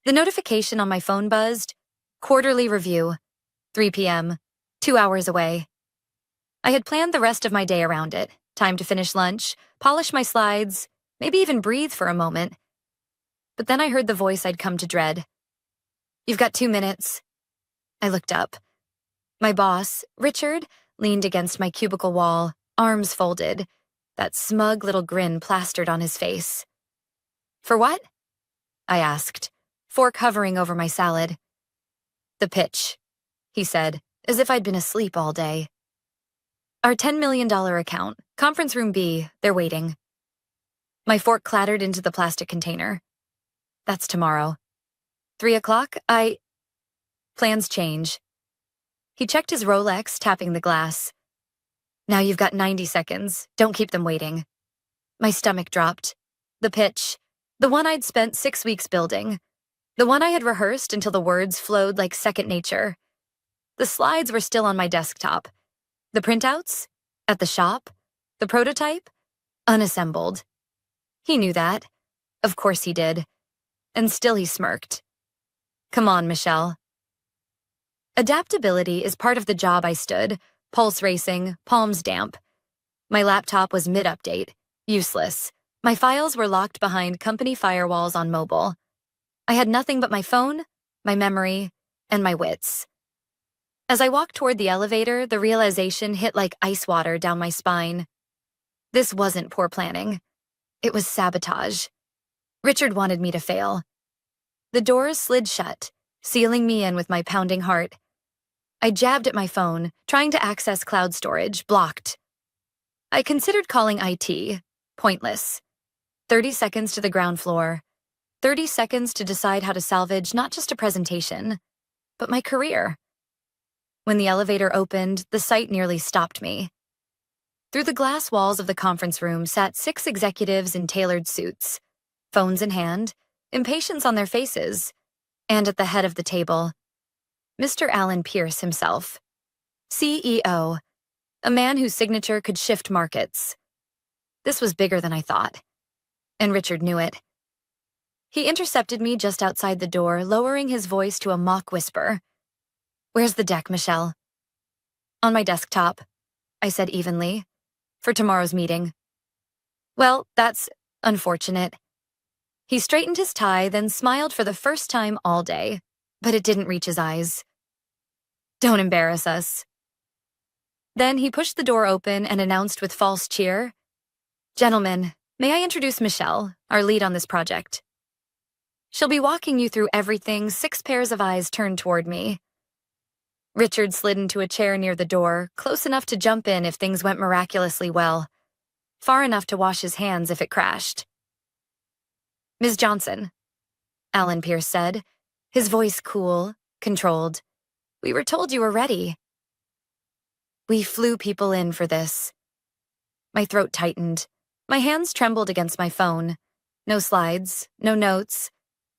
The notification on my phone buzzed. Quarterly review. 3 p.m. 2 hours away. I had planned the rest of my day around it. Time to finish lunch, polish my slides, maybe even breathe for a moment. But then I heard the voice I'd come to dread. "You've got 2 minutes." I looked up. My boss, Richard, leaned against my cubicle wall, arms folded, that smug little grin plastered on his face. "For what?" I asked, fork hovering over my salad. "The pitch," he said, as if I'd been asleep all day. "Our $10 million account, conference room B, they're waiting." My fork clattered into the plastic container. "That's tomorrow. 3 o'clock, Plans change." He checked his Rolex, tapping the glass. "Now you've got 90 seconds. Don't keep them waiting." My stomach dropped. The pitch, the one I'd spent 6 weeks building, the one I had rehearsed until the words flowed like second nature. The slides were still on my desktop. The printouts? At the shop? The prototype? Unassembled. He knew that. Of course he did. And still he smirked. "Come on, Michelle." Adaptability is part of the job I stood, pulse racing, palms damp. My laptop was mid-update, useless. My files were locked behind company firewalls on mobile. I had nothing but my phone, my memory, and my wits. As I walked toward the elevator, the realization hit like ice water down my spine. This wasn't poor planning. It was sabotage. Richard wanted me to fail. The doors slid shut, sealing me in with my pounding heart. I jabbed at my phone, trying to access cloud storage, blocked. I considered calling IT. Pointless. 30 seconds to the ground floor. 30 seconds to decide how to salvage not just a presentation, but my career. When the elevator opened, the sight nearly stopped me. Through the glass walls of the conference room sat 6 executives in tailored suits, phones in hand, impatience on their faces, and at the head of the table, Mr. Alan Pierce himself, CEO, a man whose signature could shift markets. This was bigger than I thought, and Richard knew it. He intercepted me just outside the door, lowering his voice to a mock whisper. "Where's the deck, Michelle?" "On my desktop," I said evenly, "for tomorrow's meeting." "Well, that's unfortunate." He straightened his tie, then smiled for the first time all day, but it didn't reach his eyes. "Don't embarrass us." Then he pushed the door open and announced with false cheer, "Gentlemen, may I introduce Michelle, our lead on this project. She'll be walking you through everything." 6 pairs of eyes turned toward me. Richard slid into a chair near the door, close enough to jump in if things went miraculously well, far enough to wash his hands if it crashed. "Ms. Johnson," Alan Pierce said, his voice cool, controlled. "We were told you were ready." "We flew people in for this." My throat tightened. My hands trembled against my phone. No slides, no notes,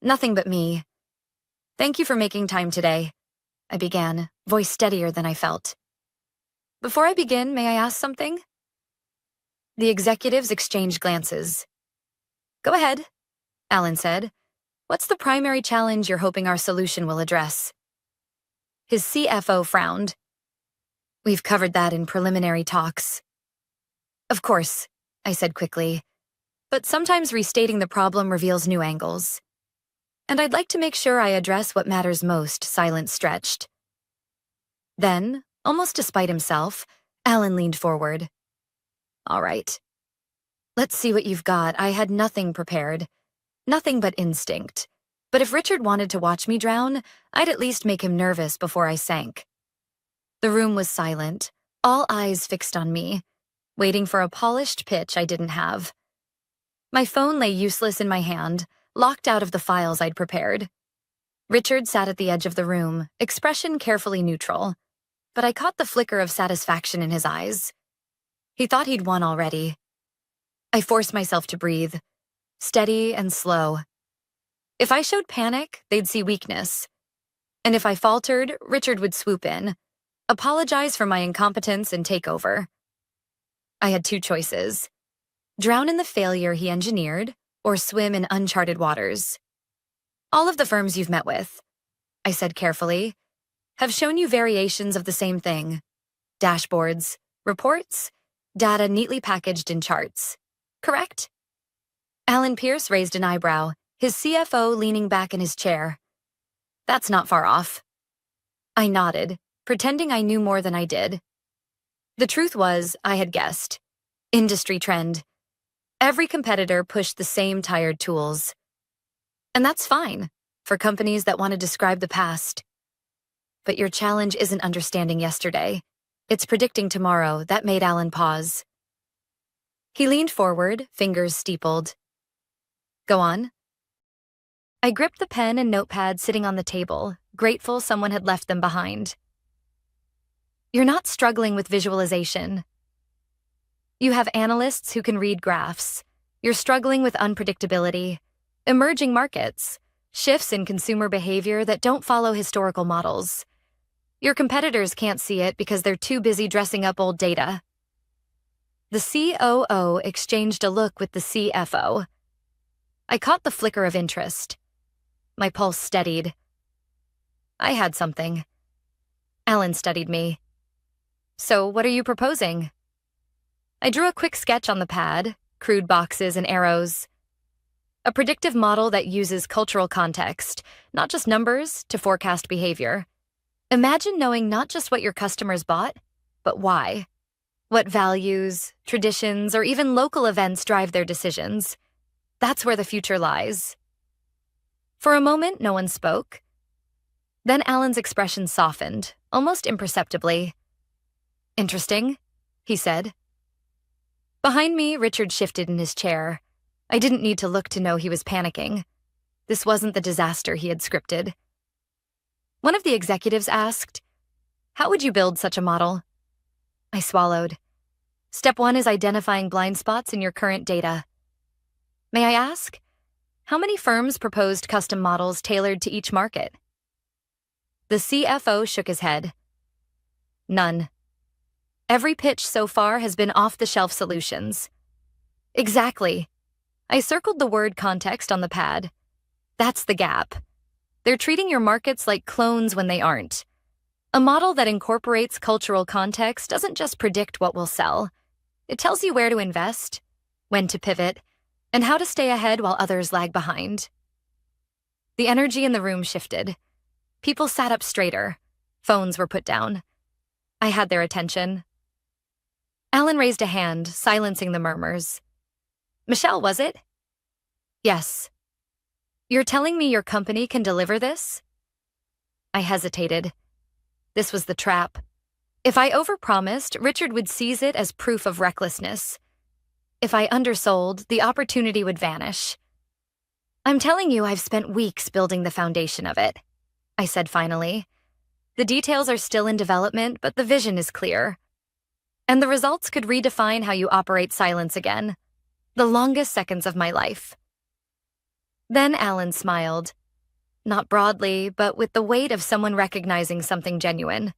nothing but me. "Thank you for making time today," I began, voice steadier than I felt. "Before I begin, may I ask something?" The executives exchanged glances. "Go ahead," Alan said. "What's the primary challenge you're hoping our solution will address?" His CFO frowned. "We've covered that in preliminary talks." "Of course," I said quickly, "but sometimes restating the problem reveals new angles. And I'd like to make sure I address what matters most," Silence stretched. Then, almost despite himself, Alan leaned forward. "All right. Let's see what you've got." I had nothing prepared. Nothing but instinct. But if Richard wanted to watch me drown, I'd at least make him nervous before I sank. The room was silent, all eyes fixed on me, waiting for a polished pitch I didn't have. My phone lay useless in my hand, locked out of the files I'd prepared. Richard sat at the edge of the room, expression carefully neutral, but I caught the flicker of satisfaction in his eyes. He thought he'd won already. I forced myself to breathe, steady and slow. If I showed panic, they'd see weakness. And if I faltered, Richard would swoop in, apologize for my incompetence, and take over. I had 2 choices: drown in the failure he engineered, or swim in uncharted waters. All of the firms you've met with, I said carefully, have shown you variations of the same thing. Dashboards, reports, data neatly packaged in charts. Correct? Alan Pierce raised an eyebrow, his CFO leaning back in his chair. That's not far off. I nodded, pretending I knew more than I did. The truth was, I had guessed. Industry trend. Every competitor pushed the same tired tools. And that's fine, for companies that want to describe the past. But your challenge isn't understanding yesterday. It's predicting tomorrow. That made Alan pause. He leaned forward, fingers steepled. Go on. I gripped the pen and notepad sitting on the table, grateful someone had left them behind. You're not struggling with visualization. You have analysts who can read graphs. You're struggling with unpredictability, emerging markets, shifts in consumer behavior that don't follow historical models. Your competitors can't see it because they're too busy dressing up old data. The COO exchanged a look with the CFO. I caught the flicker of interest. My pulse steadied. I had something. Alan studied me. So what are you proposing? I drew a quick sketch on the pad, crude boxes and arrows. A predictive model that uses cultural context, not just numbers, to forecast behavior. Imagine knowing not just what your customers bought, but why. What values, traditions, or even local events drive their decisions. That's where the future lies. For a moment, no one spoke. Then Alan's expression softened, almost imperceptibly. Interesting, he said. Behind me, Richard shifted in his chair. I didn't need to look to know he was panicking. This wasn't the disaster he had scripted. One of the executives asked, "How would you build such a model?" I swallowed. Step 1 is identifying blind spots in your current data. May I ask, how many firms proposed custom models tailored to each market? The CFO shook his head. None. Every pitch so far has been off-the-shelf solutions. Exactly. I circled the word context on the pad. That's the gap. They're treating your markets like clones when they aren't. A model that incorporates cultural context doesn't just predict what will sell. It tells you where to invest, when to pivot, and how to stay ahead while others lag behind. The energy in the room shifted. People sat up straighter. Phones were put down. I had their attention. Alan raised a hand, silencing the murmurs. Michelle, was it? Yes. You're telling me your company can deliver this? I hesitated. This was the trap. If I overpromised, Richard would seize it as proof of recklessness. If I undersold, the opportunity would vanish. I'm telling you, I've spent weeks building the foundation of it, I said finally. The details are still in development, but the vision is clear. And the results could redefine how you operate silence again. The longest seconds of my life. Then Alan smiled. Not broadly, but with the weight of someone recognizing something genuine.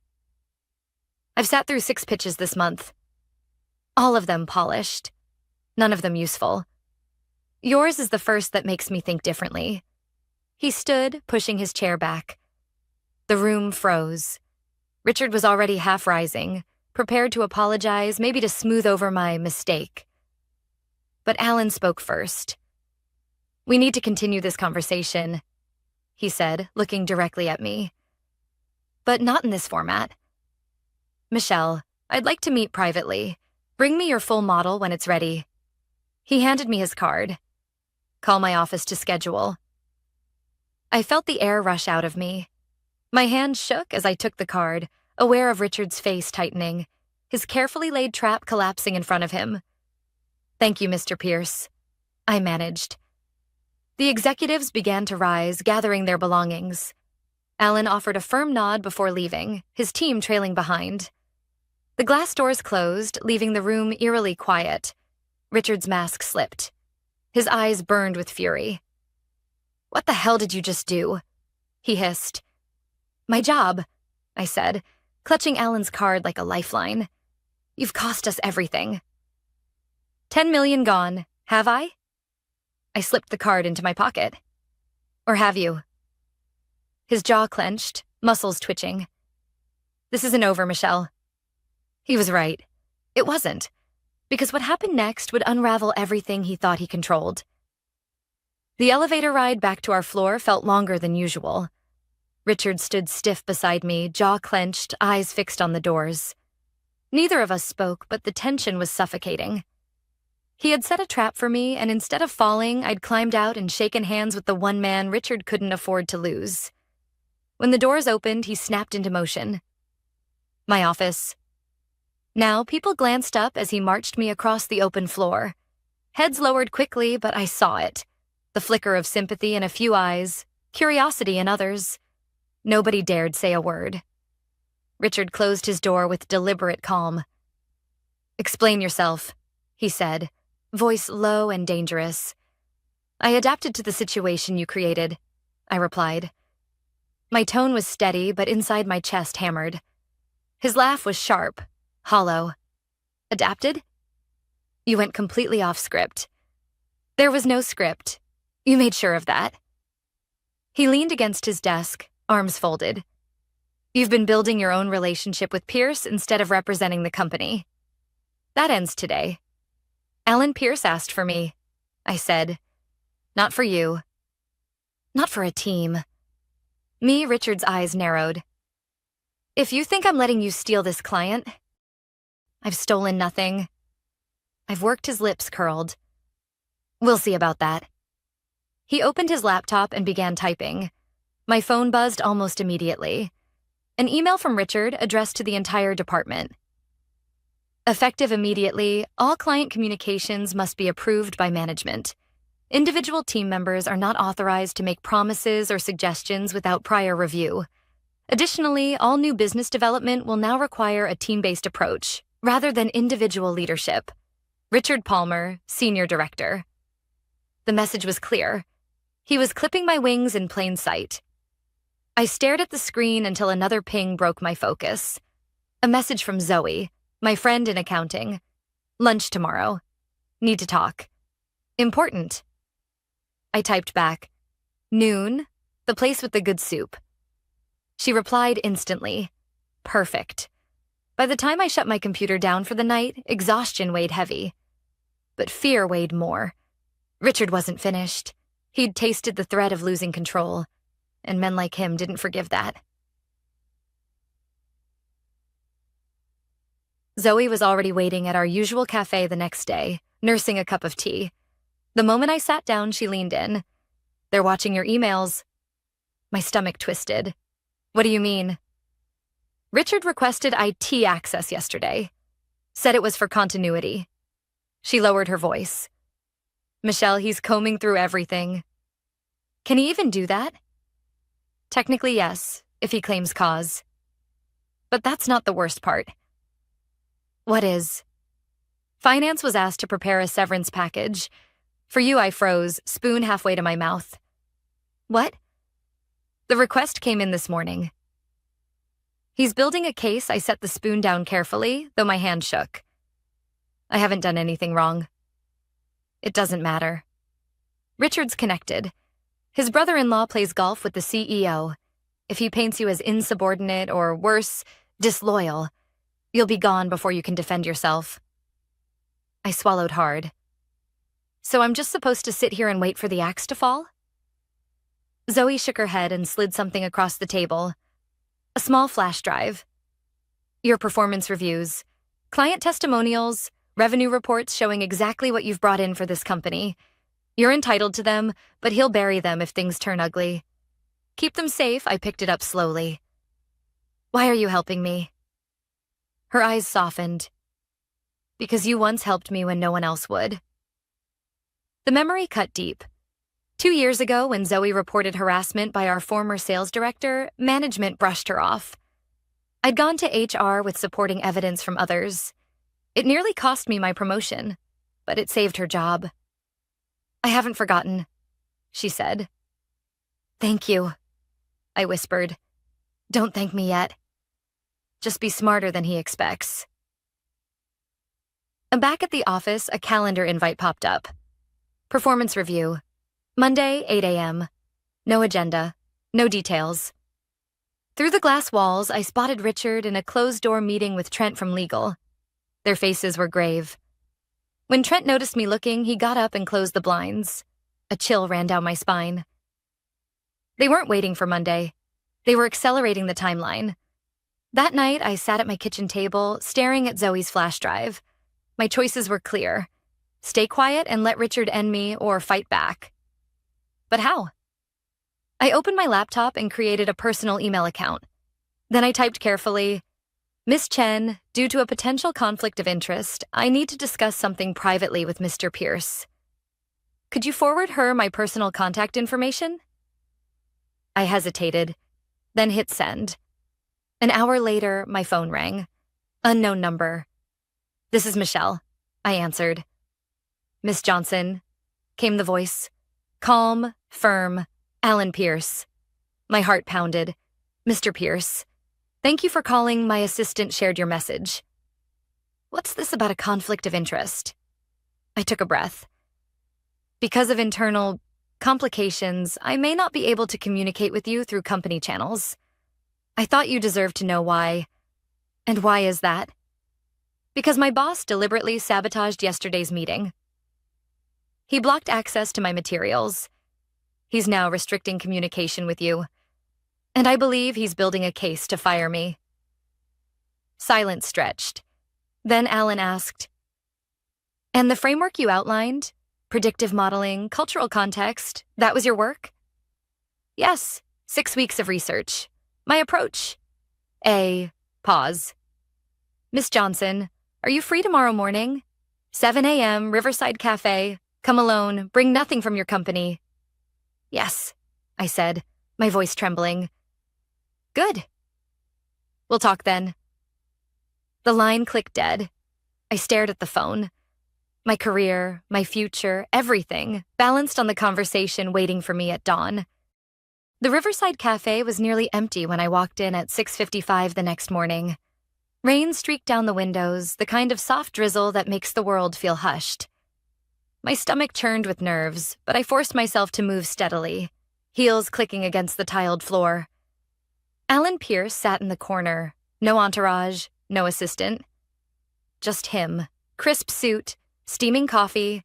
I've sat through 6 pitches this month. All of them polished. None of them useful. Yours is the first that makes me think differently. He stood, pushing his chair back. The room froze. Richard was already half rising, prepared to apologize, maybe to smooth over my mistake. But Alan spoke first. We need to continue this conversation, he said, looking directly at me. But not in this format. Michelle, I'd like to meet privately. Bring me your full model when it's ready. He handed me his card. Call my office to schedule. I felt the air rush out of me. My hand shook as I took the card, aware of Richard's face tightening, his carefully laid trap collapsing in front of him. Thank you, Mr. Pierce. I managed. The executives began to rise, gathering their belongings. Alan offered a firm nod before leaving, his team trailing behind. The glass doors closed, leaving the room eerily quiet. Richard's mask slipped. His eyes burned with fury. What the hell did you just do? He hissed. My job, I said, clutching Alan's card like a lifeline. You've cost us everything. 10 million gone, have I? I slipped the card into my pocket. Or have you? his jaw clenched, muscles twitching. "This isn't over, Michelle." He was right. It wasn't, because what happened next would unravel everything he thought he controlled. The elevator ride back to our floor felt longer than usual. Richard stood stiff beside me, jaw clenched, eyes fixed on the doors. Neither of us spoke, but the tension was suffocating. He had set a trap for me, and instead of falling, I'd climbed out and shaken hands with the one man Richard couldn't afford to lose. When the doors opened, he snapped into motion. My office. Now, people glanced up as he marched me across the open floor. Heads lowered quickly, but I saw it. The flicker of sympathy in a few eyes, curiosity in others. Nobody dared say a word. Richard closed his door with deliberate calm. "Explain yourself," he said, voice low and dangerous. "I adapted to the situation you created," I replied. My tone was steady, but inside my chest hammered. His laugh was sharp, hollow. "Adapted? You went completely off script." "There was no script. You made sure of that." He leaned against his desk, arms folded. "You've been building your own relationship with Pierce instead of representing the company. That ends today." "Alan Pierce asked for me," I said. "Not for you. Not for a team." Richard's eyes narrowed. "If you think I'm letting you steal this client..." "I've stolen nothing." I've worked. His lips curled. "We'll see about that." He opened his laptop and began typing. My phone buzzed almost immediately. An email from Richard addressed to the entire department. "Effective immediately, all client communications must be approved by management. Individual team members are not authorized to make promises or suggestions without prior review. Additionally, all new business development will now require a team-based approach, rather than individual leadership. Richard Palmer, Senior Director." The message was clear. He was clipping my wings in plain sight. I stared at the screen until another ping broke my focus. A message from Zoe, my friend in accounting. "Lunch tomorrow. Need to talk. Important." I typed back, "Noon, the place with the good soup." She replied instantly, "Perfect." By the time I shut my computer down for the night, exhaustion weighed heavy. But fear weighed more. Richard wasn't finished. He'd tasted the threat of losing control, and men like him didn't forgive that. Zoe was already waiting at our usual cafe the next day, nursing a cup of tea. The moment I sat down, she leaned in. "They're watching your emails." My stomach twisted. "What do you mean?" "Richard requested IT access yesterday. Said it was for continuity." She lowered her voice. "Michelle, he's combing through everything." "Can he even do that?" "Technically, yes, if he claims cause." But that's not the worst part. "What is?" "Finance was asked to prepare a severance package. For you, I froze, spoon halfway to my mouth." "What?" "The request came in this morning." "He's building a case." I set the spoon down carefully, though my hand shook. "I haven't done anything wrong." "It doesn't matter." "Richard's connected. His brother-in-law plays golf with the CEO. If he paints you as insubordinate or, worse, disloyal, you'll be gone before you can defend yourself." I swallowed hard. "So I'm just supposed to sit here and wait for the axe to fall?" Zoe shook her head and slid something across the table. A small flash drive. "Your performance reviews, client testimonials, revenue reports showing exactly what you've brought in for this company. You're entitled to them, but he'll bury them if things turn ugly. Keep them safe." I picked it up slowly. "Why are you helping me?" Her eyes softened. "Because you once helped me when no one else would." The memory cut deep. 2 years ago, when Zoe reported harassment by our former sales director, management brushed her off. I'd gone to HR with supporting evidence from others. It nearly cost me my promotion, but it saved her job. "I haven't forgotten," she said. "Thank you," I whispered. "Don't thank me yet. Just be smarter than he expects." Back at the office, a calendar invite popped up. Performance review. Monday, 8 a.m. No agenda. No details. Through the glass walls, I spotted Richard in a closed-door meeting with Trent from legal. Their faces were grave. When Trent noticed me looking, he got up and closed the blinds. A chill ran down my spine. They weren't waiting for Monday. They were accelerating the timeline. That night, I sat at my kitchen table, staring at Zoe's flash drive. My choices were clear. Stay quiet and let Richard end me, or fight back. But how? I opened my laptop and created a personal email account. Then I typed carefully, "Miss Chen, due to a potential conflict of interest, I need to discuss something privately with Mr. Pierce. Could you forward her my personal contact information?" I hesitated, then hit send. An hour later, my phone rang. Unknown number. "This is Michelle," I answered. "Miss Johnson," came the voice. Calm, firm, Alan Pierce. My heart pounded. "Mr. Pierce, thank you for calling. My assistant shared your message." What's this about a conflict of interest? I took a breath. Because of internal complications, I may not be able to communicate with you through company channels. I thought you deserved to know why. And why is that? Because my boss deliberately sabotaged yesterday's meeting. He blocked access to my materials. He's now restricting communication with you. And I believe he's building a case to fire me. Silence stretched. Then Alan asked, "And the framework you outlined, predictive modeling, cultural context, that was your work?" "Yes, 6 weeks of research. My approach." Pause. "Miss Johnson, are you free tomorrow morning? 7 a.m., Riverside Cafe. Come alone, bring nothing from your company." "Yes," I said, my voice trembling. "Good. We'll talk then." The line clicked dead. I stared at the phone. My career, my future, everything, balanced on the conversation waiting for me at dawn. The Riverside Cafe was nearly empty when I walked in at 6:55 the next morning. Rain streaked down the windows, the kind of soft drizzle that makes the world feel hushed. My stomach churned with nerves, but I forced myself to move steadily, heels clicking against the tiled floor. Alan Pierce sat in the corner, no entourage, no assistant. Just him, crisp suit, steaming coffee,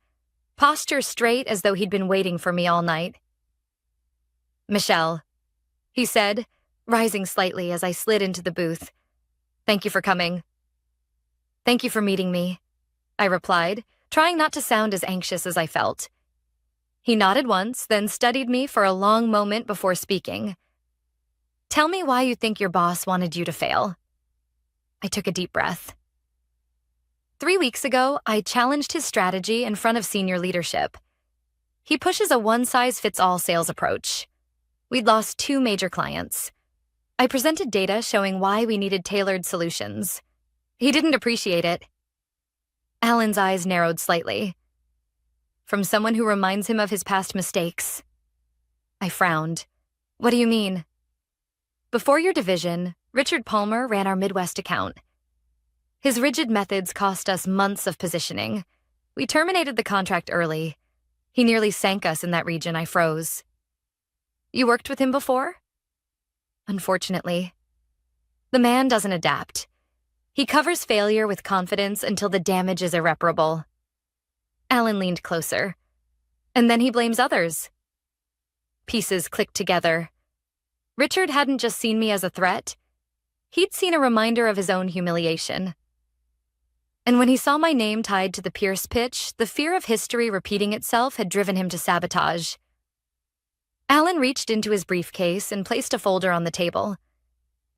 posture straight as though he'd been waiting for me all night. "Michelle," he said, rising slightly as I slid into the booth. "Thank you for coming." "Thank you for meeting me," I replied, trying not to sound as anxious as I felt. He nodded once, then studied me for a long moment before speaking. "Tell me why you think your boss wanted you to fail." I took a deep breath. 3 weeks ago, I challenged his strategy in front of senior leadership. He pushes a one-size-fits-all sales approach. We'd lost 2 major clients. I presented data showing why we needed tailored solutions. He didn't appreciate it. Alan's eyes narrowed slightly. "From someone who reminds him of his past mistakes." I frowned. "What do you mean?" "Before your division, Richard Palmer ran our Midwest account. His rigid methods cost us months of positioning. We terminated the contract early. He nearly sank us in that region. I froze." "You worked with him before?" "Unfortunately. The man doesn't adapt. He covers failure with confidence until the damage is irreparable." Alan leaned closer. "And then he blames others." Pieces clicked together. Richard hadn't just seen me as a threat. He'd seen a reminder of his own humiliation. And when he saw my name tied to the Pierce pitch, the fear of history repeating itself had driven him to sabotage. Alan reached into his briefcase and placed a folder on the table.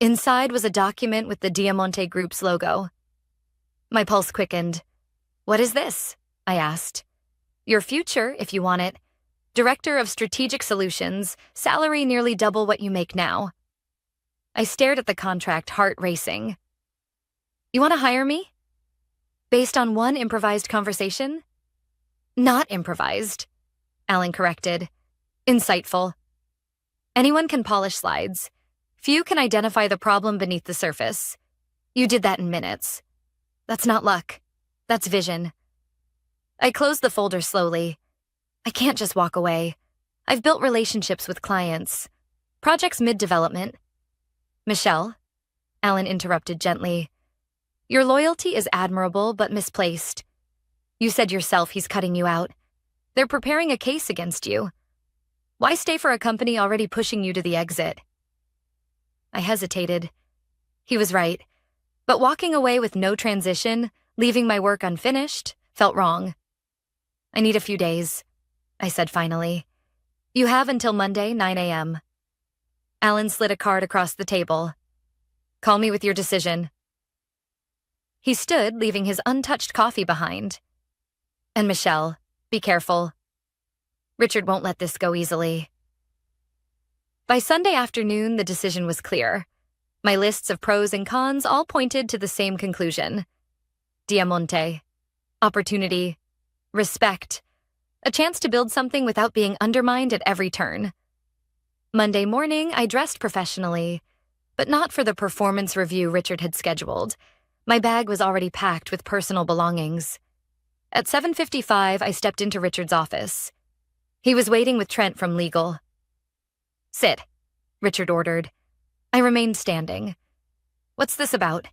Inside was a document with the Diamante Group's logo. My pulse quickened. "What is this?" I asked. "Your future, if you want it. Director of Strategic Solutions, salary nearly double what you make now." I stared at the contract, heart racing. "You want to hire me? Based on one improvised conversation?" "Not improvised," Alan corrected. "Insightful. Anyone can polish slides. Few can identify the problem beneath the surface. You did that in minutes. That's not luck. That's vision." I closed the folder slowly. I can't just walk away. I've built relationships with clients. Projects mid-development. Michelle, Alan interrupted gently. Your loyalty is admirable but misplaced. You said yourself he's cutting you out. They're preparing a case against you. Why stay for a company already pushing you to the exit? I hesitated. He was right. But walking away with no transition, leaving my work unfinished, felt wrong. I need a few days, I said finally. You have until Monday, 9 a.m. Alan slid a card across the table. Call me with your decision. He stood, leaving his untouched coffee behind. And Michelle, be careful. Richard won't let this go easily. By Sunday afternoon, the decision was clear. My lists of pros and cons all pointed to the same conclusion. Diamante. Opportunity. Respect. A chance to build something without being undermined at every turn. Monday morning, I dressed professionally, but not for the performance review Richard had scheduled. My bag was already packed with personal belongings. At 7:55, I stepped into Richard's office. He was waiting with Trent from legal. Sit, Richard ordered. I remained standing. What's this about?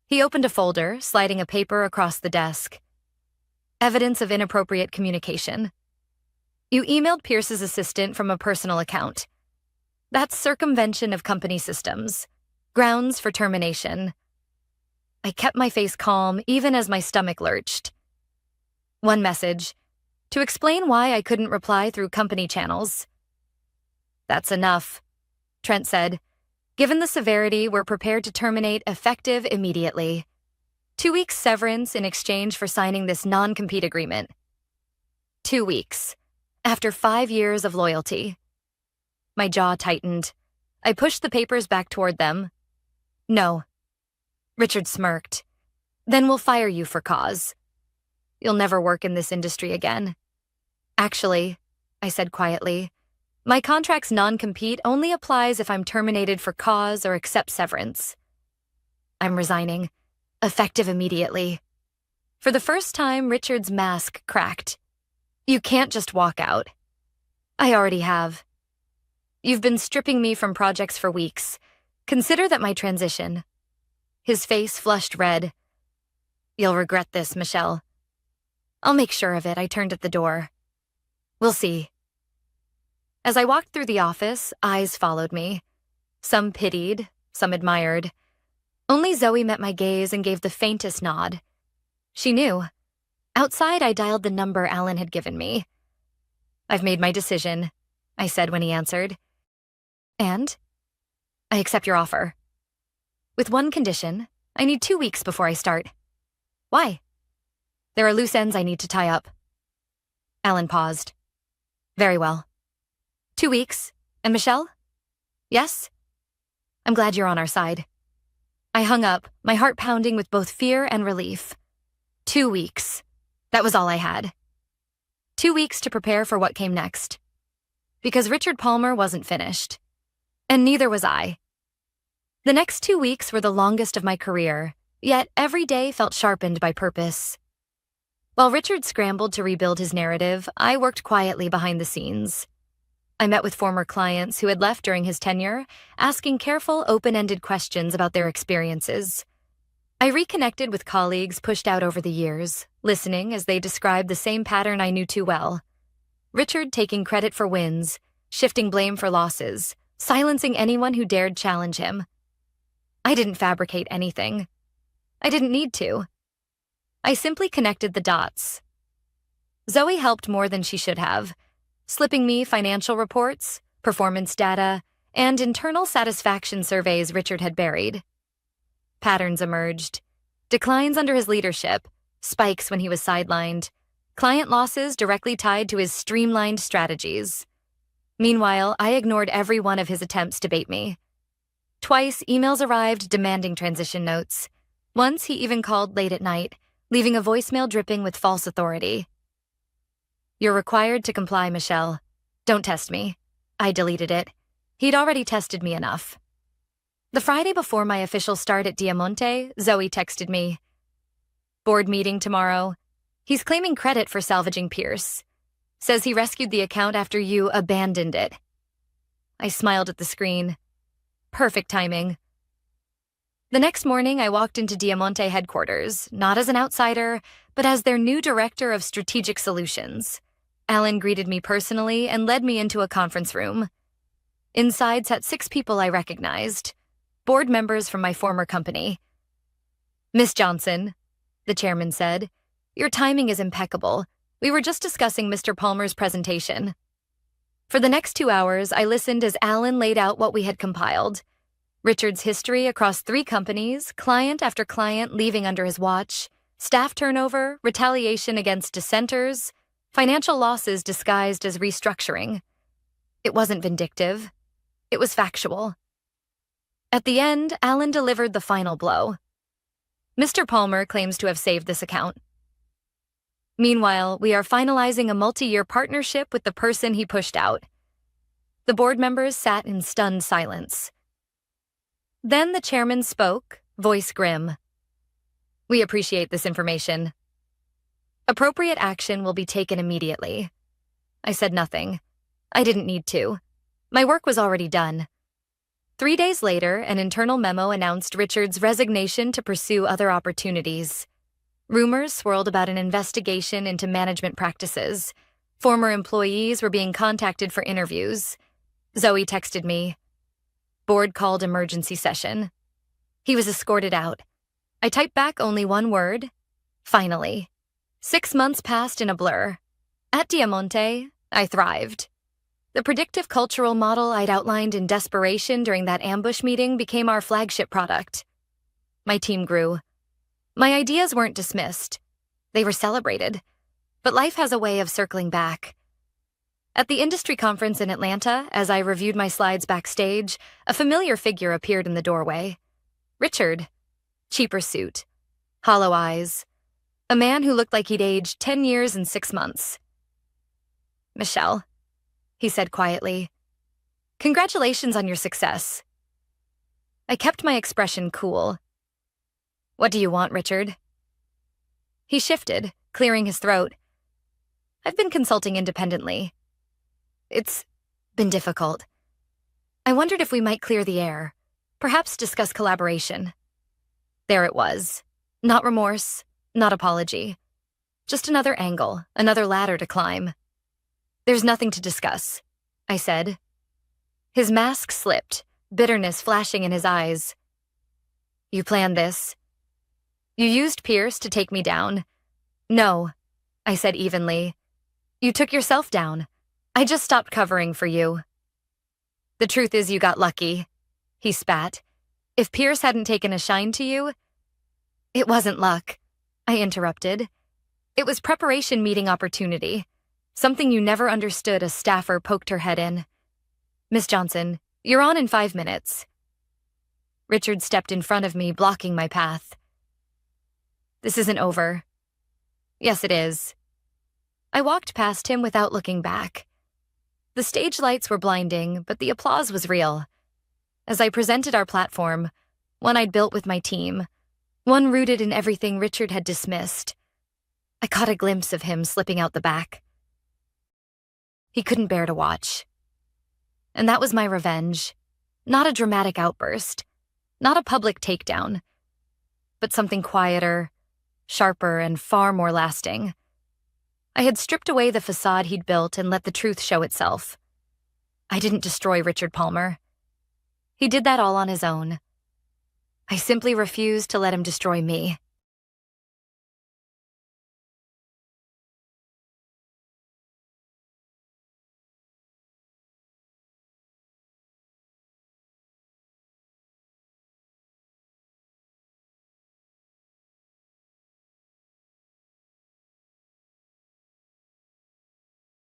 He opened a folder, sliding a paper across the desk. Evidence of inappropriate communication. You emailed Pierce's assistant from a personal account. That's circumvention of company systems. Grounds for termination. I kept my face calm even as my stomach lurched. One message. To explain why I couldn't reply through company channels. That's enough, Trent said. Given the severity, we're prepared to terminate effective immediately. 2 weeks severance in exchange for signing this non-compete agreement. 2 weeks. After 5 years of loyalty. My jaw tightened. I pushed the papers back toward them. No. Richard smirked. Then we'll fire you for cause. You'll never work in this industry again. Actually, I said quietly, my contract's non-compete only applies if I'm terminated for cause or accept severance. I'm resigning. Effective immediately. For the first time, Richard's mask cracked. You can't just walk out. I already have. You've been stripping me from projects for weeks. Consider that my transition. His face flushed red. You'll regret this, Michelle. I'll make sure of it, I turned at the door. We'll see. As I walked through the office, eyes followed me. Some pitied, some admired. Only Zoe met my gaze and gave the faintest nod. She knew. Outside, I dialed the number Alan had given me. I've made my decision, I said when he answered. And? I accept your offer. With one condition, I need 2 weeks before I start. Why? There are loose ends I need to tie up. Alan paused. Very well. 2 weeks. And Michelle? Yes? I'm glad you're on our side. I hung up, my heart pounding with both fear and relief. 2 weeks. That was all I had. 2 weeks to prepare for what came next. Because Richard Palmer wasn't finished. And neither was I. The next 2 weeks were the longest of my career, yet every day felt sharpened by purpose. While Richard scrambled to rebuild his narrative, I worked quietly behind the scenes. I met with former clients who had left during his tenure, asking careful, open-ended questions about their experiences. I reconnected with colleagues pushed out over the years, listening as they described the same pattern I knew too well. Richard taking credit for wins, shifting blame for losses, silencing anyone who dared challenge him. I didn't fabricate anything. I didn't need to. I simply connected the dots. Zoe helped more than she should have, slipping me financial reports, performance data, and internal satisfaction surveys Richard had buried. Patterns emerged. Declines under his leadership, spikes when he was sidelined, client losses directly tied to his streamlined strategies. Meanwhile, I ignored every one of his attempts to bait me. Twice, emails arrived demanding transition notes. Once, he even called late at night, leaving a voicemail dripping with false authority. You're required to comply, Michelle. Don't test me. I deleted it. He'd already tested me enough. The Friday before my official start at Diamante, Zoe texted me. Board meeting tomorrow. He's claiming credit for salvaging Pierce. Says he rescued the account after you abandoned it. I smiled at the screen. Perfect timing. The next morning, I walked into Diamante headquarters, not as an outsider, but as their new director of strategic solutions. Alan greeted me personally and led me into a conference room. Inside sat 6 people I recognized, board members from my former company. "Miss Johnson," the chairman said, "your timing is impeccable. We were just discussing Mr. Palmer's presentation." For the next 2 hours, I listened as Alan laid out what we had compiled. Richard's history across 3 companies, client after client leaving under his watch, staff turnover, retaliation against dissenters, financial losses disguised as restructuring. It wasn't vindictive. It was factual. At the end, Alan delivered the final blow. "Mr. Palmer claims to have saved this account. Meanwhile, we are finalizing a multi-year partnership with the person he pushed out." The board members sat in stunned silence. Then the chairman spoke, voice grim. "We appreciate this information. Appropriate action will be taken immediately." I said nothing. I didn't need to. My work was already done. 3 days later, an internal memo announced Richard's resignation to pursue other opportunities. Rumors swirled about an investigation into management practices. Former employees were being contacted for interviews. Zoe texted me. Board called emergency session. He was escorted out. I typed back only one word. Finally. 6 months passed in a blur. At Diamante, I thrived. The predictive cultural model I'd outlined in desperation during that ambush meeting became our flagship product. My team grew. My ideas weren't dismissed. They were celebrated. But life has a way of circling back. At the industry conference in Atlanta, as I reviewed my slides backstage, a familiar figure appeared in the doorway. Richard. Cheaper suit. Hollow eyes. A man who looked like he'd aged 10 years and 6 months. "Michelle," he said quietly, "congratulations on your success." I kept my expression cool. "What do you want, Richard?" He shifted, clearing his throat. "I've been consulting independently. It's been difficult. I wondered if we might clear the air, perhaps discuss collaboration." There it was. Not remorse, not apology. Just another angle, another ladder to climb. "There's nothing to discuss," I said. His mask slipped, bitterness flashing in his eyes. "You planned this. You used Pierce to take me down." "No," I said evenly. "You took yourself down. I just stopped covering for you." "The truth is you got lucky," he spat. "If Pierce hadn't taken a shine to you—" "It wasn't luck," I interrupted. "It was preparation meeting opportunity. Something you never understood." A staffer poked her head in. "Miss Johnson, you're on in 5 minutes." Richard stepped in front of me, blocking my path. "This isn't over." "Yes, it is." I walked past him without looking back. The stage lights were blinding, but the applause was real. As I presented our platform, one I'd built with my team, one rooted in everything Richard had dismissed, I caught a glimpse of him slipping out the back. He couldn't bear to watch. And that was my revenge. Not a dramatic outburst, not a public takedown, but something quieter, sharper, and far more lasting. I had stripped away the facade he'd built and let the truth show itself. I didn't destroy Richard Palmer. He did that all on his own. I simply refused to let him destroy me.